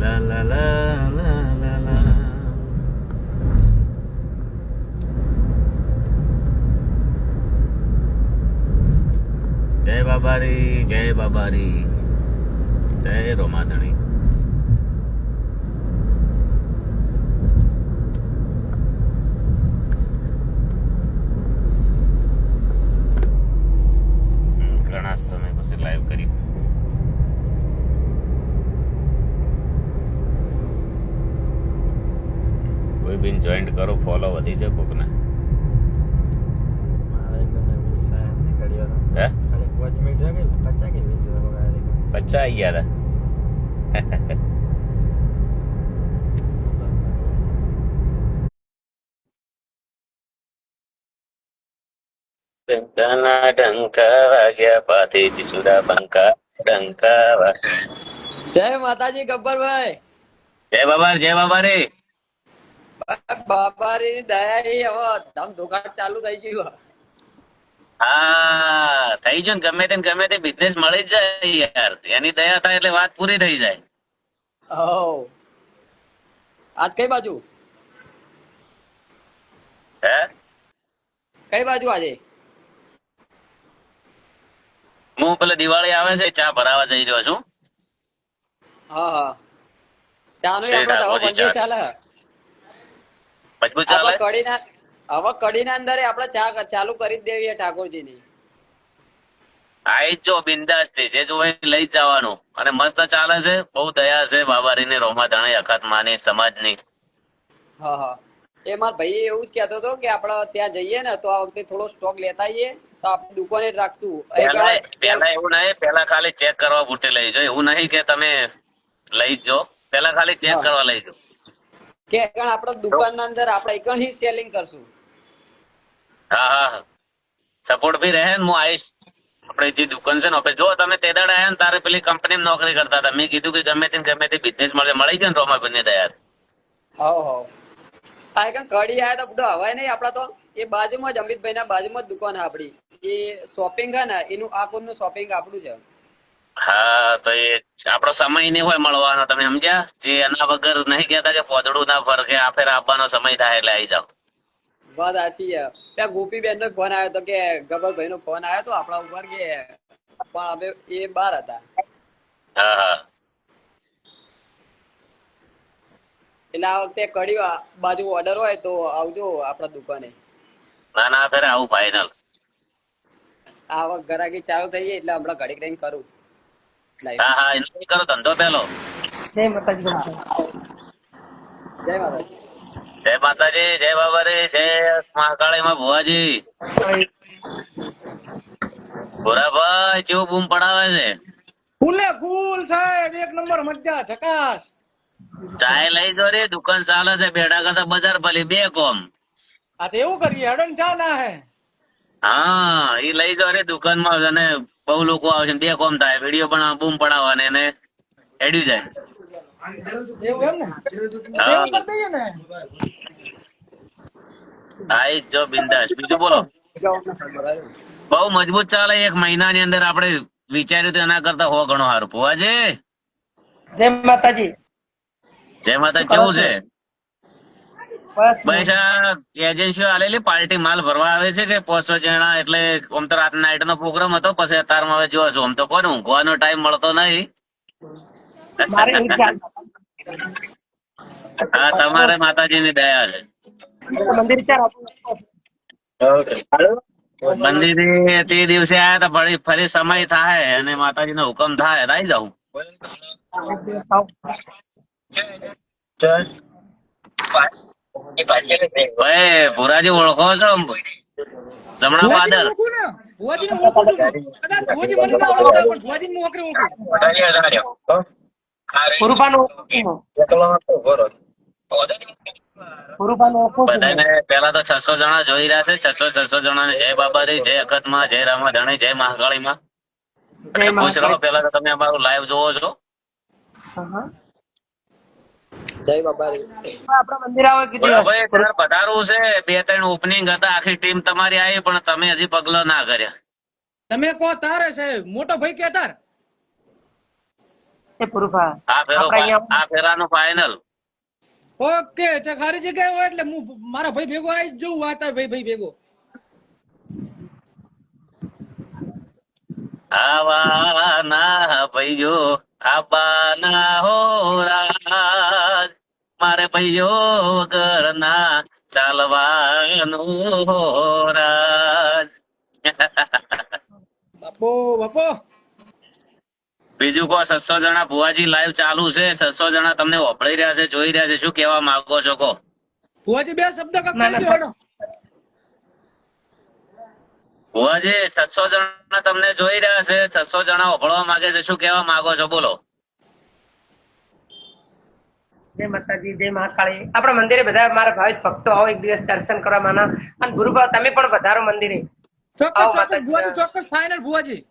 લા લા લા લા લા લા. જય બાબારી, જય બાબારી, જય રોમાધણી. ઘણા સમય પછી લાઈવ કર્યું. કોઈ બી જોઈન્ટ કરો, ફોલો વધી જાય કોકને. હે 50 આવી ગયા હતા. ડંકા વાગ્યા પાથી સુરા બંકા ડંકા વાગ્યા. જય માતાજી ગબ્બરભાઈ. જય બાબા, જય બાબા રે. બાપારી દયા હવે ધમ ધોકાટ ચાલુ થઈ ગયું. હા થઈ ગયું ને. ગમે તે બિઝનેસ મળી જ જાય યાર. એની દયા થાય એટલે વાત પૂરી થઈ જાય. હો આજ કઈ બાજુ? હે કઈ બાજુ આજે? હું પેલે દિવાળી આવે છે ચા ભરાવા જઈ રહ્યો છું. હા હા ચા નો શેઠ આપડે હવે આખોજી બંધ ચા. ચાલે. મજબૂત ચાલે. હવે કડીના અંદર આપણે ચા ચાલુ કરી જ દેવી ઠાકોરજી ની. આઈ જો બિંદાસ થી જે જોવે લઈ જ જવાનું. અને મસ્ત ચાલે છે. બહુ દયા છે બાબારી ને રોમા ધણી અખાત માની સમાજની. હા હા એ માર ભાઈ એવું જ કેતો હતો કે આપડે ત્યાં જઈએ ને તો આ વખતે થોડો સ્ટોક લેતા આવીએ તો આપણે દુકાને જ રાખશું. પેલા એવું નહીં. પેલા ખાલી ચેક કરવા પૂરતી લઈ જાઓ. એવું નહીં કે તમે લઈ જ જો. પેલા ખાલી ચેક કરવા લઈ જાઓ. કે આપડે દુકાન ના અંદર આપણે એકણ ही સેલિંગ કરશું. હા હા સપોર્ટ બી રહે ને. હું આવીશ. આપણે જે દુકાન છે ને આપણે જો તમે તે દાડે આયા ને તારે પેલી કંપનીમાં નોકરી કરતા હતા. મેં કીધું કે ગમે તે બિઝનેસ મળી ગયો ને રોમાબેન ની દયા. હાવ હાવ આ એકણ કડી આયા તો બધું હવાય નહીં. આપડા તો એ બાજુમાં જ અમિતભાઈ ના બાજુમાં જ દુકાન આપડી. એ શોપિંગ છે ને એનું આ કોણ નું શોપિંગ આપણું છે. હા તો એ આપણો સમય નહીં હોય મળવાનો. તમે સમજ્યા? જે એના વગર નહીં કહેતા કે પોદડું ના ફરકે આ ફેર આપવાનો સમય થાય એટલે આવી જાવ. વાત સાચી છે. ત્યાં ગોપીબેન નો ફોન આવ્યો તો કે ગબ્બરભાઈ નો ફોન આવ્યો તો આપડા ઉપર કે પણ હવે એ બહાર હતા. હા હા એટલે આ વખતે કડી બાજુ ઓર્ડર હોય તો આવજો આપડા દુકાને. ના ફેર આવું ફાઈનલ. આ વખત ગરાકી ચાલુ થઈ જાય એટલે હમણાં ઘડીક રહીને કરું. હા હા એનો કરો ધંધો પેલો. જય માતાજી. જય માતાજી. જય માતાજી, જય બાબારી, જય મહાકાળી માં ભુવાજી. ભોરાભાઈ કેવું બૂમ પડાવે છે? ફૂલે ફૂલ સાહેબ, એક નંબર મજા ઝકાસ. ચાય લઈ જો રે. દુકાન ચાલે છે. બેઠા કરતા બજાર ભલી બે કોમ. આ તો એવું કરીએ, હડન ચા ના હે. હા એ લઈ જાવ રે દુકાનમાં. અને બહુ લોકો આવશે બે કોમ થાય. વિડીયો પણ બૂમ પડાવવાને એને હેડ્યું જાય. એવું એમ ને? હા એવું કરી દઈએ ને. હા એ જ જો બિંદાસ. બીજું બોલો. બહુ મજબૂત ચાલે. એક મહિનાની અંદર આપણે વિચાર્યું તો એના કરતા હો ઘણો સારું. ભુવાજી જય માતાજી. જય માતા. કેવું છે? બસ બસ આ એજન્સીઓ આલેલી પાર્ટી માલ ભરવા આવે છે કે 500 જણા. એટલે આમ તો રાત નાઇટ નો પ્રોગ્રામ હતો. પછી અત્યારમાં હવે જો છું આમ તો કોને ઊંઘવાનો ટાઈમ મળતો નહીં. મારે એવું ચાલે. હા તમારે માતાજીની દયા છે. મંદિર ચાલ. મંદિરે તે દિવસે આયા તા. ફરી સમય થાય અને માતાજીનો હુકમ થાય આવી જાઉં. ભાઈ ભુરાજી ઓળખો છો? જમણા પાદર. ભુવાજી ને ઓળખું છું. કદાચ ભુવાજી મને ના ઓળખતા પણ ભુવાજી ની નોકરી ઓળખું. બધાને પેલા તો 600 જણા જોઈ રહ્યા છે. 600 જણા જય બાબારી, જય અખતમાં, જય રામાધણી, જય મહાકાળીમાં. પૂછ રહો પેલા તો તમે અમારું લાઈવ જોવો છો? જય બાબારી. આપડા મંદિર આવે કીધું. ભાઈ તાર પધારવું છે. 2-3 ઓપનિંગ હતા. આખી ટીમ તમારી આવી પણ તમે હજી પગલો ના કર્યા. તમે કહો તારે સાહેબ. મોટો ભાઈ કે તાર. એ પુરુષા આ ફેરો આપણે અહીંયા આ ફેરાનું ફાઇનલ. ઓકે ખારી જગ્યાએ હોય એટલે હું મારા ભાઈ ભેગો આવી જ જોઉં વાતા ભાઈ ભેગો. આવાના ભાઈઓ આબાના હો રાજ, મારે ભાઈઓ વગરના ચાલવાનું હો રાજ. બાપો બીજું કહો. 600 જણા ભુવાજી લાઈવ ચાલુ છે. 600 જણા તમને વપરાઈ રહ્યા છે, જોઈ રહ્યા છે. શું કહેવા માંગો છો કહો? ભુવાજી બે શબ્દ ના, કહી ના, દો હેડો. ભુવાજી 600 જણા તમને જોઈ રહ્યા છે, 600 જણા વપરાવા માંગે છે. શું કહેવા માંગો છો બોલો? જય માતાજી, જય મહાકાળી. આપણા મંદિરે બધા મારા ભાવિક ભક્તો આવો એક દિવસ દર્શન કરવા માના. અને ગુરુભા તમે પણ વધારો મંદિરે. આવો ચોક્કસ માતાજી. ભુવાજી ચોક્કસ ફાઇનલ ભુવાજી.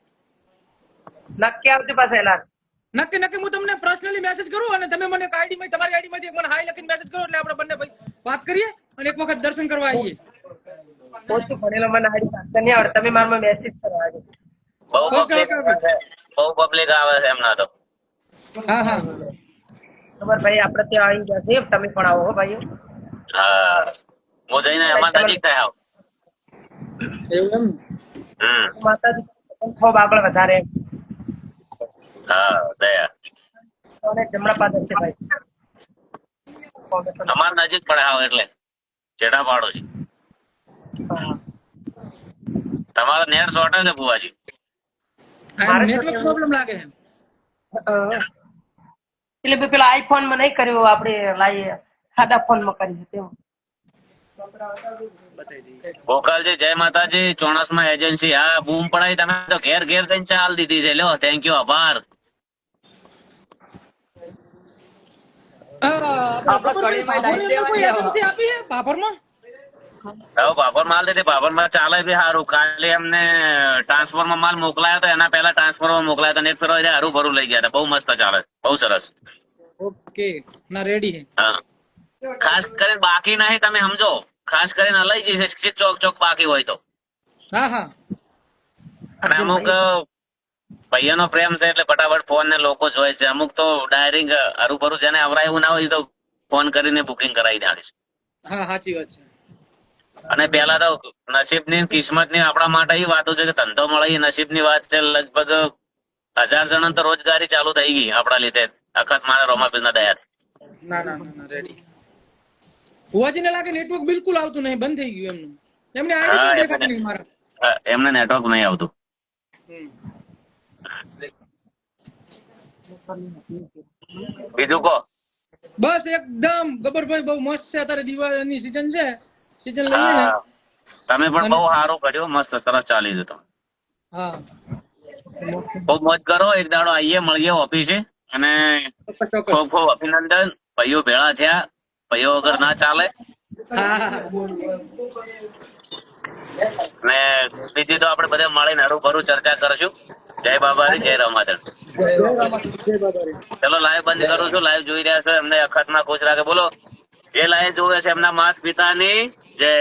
નક્કી આવજો પાછા એલા. નક્કી હું તમને પર્સનલી મેસેજ કરું અને તમે મને આઈડી માં તમારી આઈડી માંથી મને હાઈ લખીને મેસેજ કરો એટલે આપણે બંને ભાઈ વાત કરીએ અને એક વખત દર્શન કરવા આવીએ. ઓછું ભણેલો મને આડી વાંચતા નહીં આવડે. તમે મારા મેસેજ કરો આજે. બહુ ઓકે, પબ્લિક ઓકે, ઓકે. બહુ પબ્લિક આવે છે એમના તો. હા ખબર ભાઈ આપણે ત્યાં આવી ગયા છે. તમે પણ આવો હો ભાઈઓ. હા, હું જઈને એમાં નજીક થાય આવ. એવું એમ. માતાજી ખૂબ આગળ વધારે હા, દયા. અને જમણા પાદ હશે ભાઈ. અમાર નજીક પડે આવ એટલે ચેડા પાડો છે. હા. તમારો નેટ શોર્ટ છે ભુવાજી. મારે નેટવર્ક પ્રોબ્લેમ લાગે છે. એટલે પેલા આઈફોન માં નહીં કર્યું, આપણે લાવીએ સાદા ફોન માં કર્યું તેવું. ગોપાલજી જય માતાજી. ચોણસમાં એજન્સી. હા, બૂમ પડાઈ. તમે તો ઘેર ઘેર થઈને ચાલ દીધી છે. લ્યો, થેન્ક યુ, આભાર. આપણે કડીમાં ડાઈ દેવા કોઈ ગયા. એજન્સી આપી છે ભાભરમાં? હવે ભાભર માલ દીધી. ભાભર માં ચાલે બી સારું. કાલે એમને ટ્રાન્સફર માં માલ મોકલાયો તો એના પહેલા ટ્રાન્સફર માં મોકલાયો તો નેટ ફેરો હારું ભરું લઈ ગયા હતા. બહુ મસ્ત ચાલે, બહુ સરસ. ઓકે ના રેડી છે. હા, ખાસ કરીને બાકી નહીં, તમે સમજો. ખાસ કરીને લઈ જઈશ ચોક બાકી હોય તો. હા અને અમુક ભાઈઓનો પ્રેમ છે એટલે ફટાફટ ફોન ને લોકો જોઈ છે. અમુક તો ડાયરેક્ટ હારું ભરું જેને આવરાયું ના હોય તો ફોન કરીને બુકિંગ કરાવી દેવાની. હા સાચી વાત છે. અને પેલા તો નસીબ ની કિસ્મત ની આપણા માટે એ વાતો છે કે ધંધો મળે એ નસીબ ની વાત છે. લગભગ 1000 જણા તો રોજગારી ચાલુ થઈ ગઈ આપણા લીધે. અખત મારા રોમાપીર ના દયા. ના રેડી. ભુવાજી ને લાગે નેટવર્ક બિલકુલ આવતું નહીં, બંધ થઈ ગયું એમનું. એમને આઈડી દેખાતી નહીં મારા. એમને નેટવર્ક નહીં આવતું. બીજું કહો. બસ એકદમ ગબ્બરભાઈ બહુ મસ્ત છે. અત્યારે દિવાળીની સીઝન છે, સીઝન લઈએ ને. હા, તમે પણ બહુ સારું કર્યું. મસ્ત સરસ ચાલી જતો. હા ખૂબ મોજ કરો. એક દાડો આવીએ, મળીએ ઓફિસે. અને ચોક્કસ. ખૂબ ખૂબ અભિનંદન. ભાઈઓ ભેળા થયા. ભાઈઓ વગર ના ચાલે. હા અને બીજી તો આપણે બધા મળીને હરું ચર્ચા કરશું. જય બાબારી, જય રમાધણ. ચલો લાઈવ બંધ કરું છું. લાઈવ જોઈ રહ્યા છો એમને અખતમાં ખુશ રાખે. બોલો, જે લાઈવ જોવે છે એમના માતા પિતાની જય.